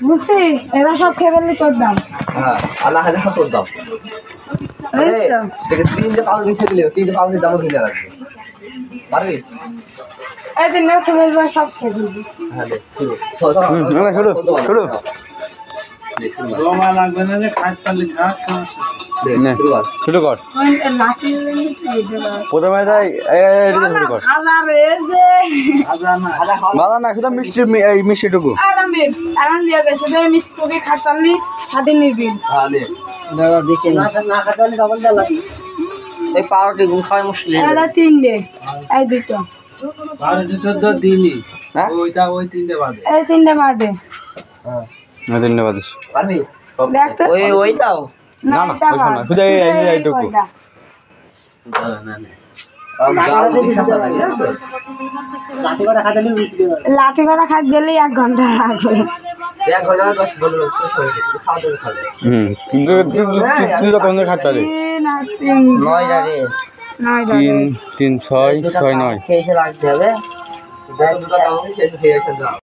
বুঝছি এরা সব খেয়ে ফেললে তোর দাম। হ্যাঁ আল্লাহ হাজার সব তোর দাম। তিনটে পাউন্ড নিচে দিলে 3 পাউন্ডের দামও কিনে রাখবে পারবি? এই দিন খেয়ে ফেলবো সব খেয়ে ফেলবি। হ্যাঁ দে শুরু শুরু রোমা লাগবে না যে খাট পারলে খাট শুরু কর প্রথমে তাই শুরু কর বাদা না শুধু মিষ্টি এই মিষ্টিটুকু মিষ্টি খাট পারলি স্বাধীন নিবি। হ্যাঁ দে দেখে না খাটালে ডবল দেওয়া লাগে এই পাউরুটি গুল খাওয়া মুশকিল তিনটে এই দুটো পাউরুটি তো দিনই ওইটা ওই তিনটে বাদে এই তিনটে বাদে তিনটে বাদিস পারবি? ওই ওইটাও না না শুধু এইটুকু লাঠি করা খাট গেলে 1 ঘন্টা লাগবে। 1 ঘন্টা 10-15 মিনিট খাওয়া দাওয়া খাবে। কিন্তু তুই তো কোন খাট পাবি 9 লাগে 3 3 6 6 9 খেয়ে লাগতে হবে দুটো দাও খেয়ে যাও।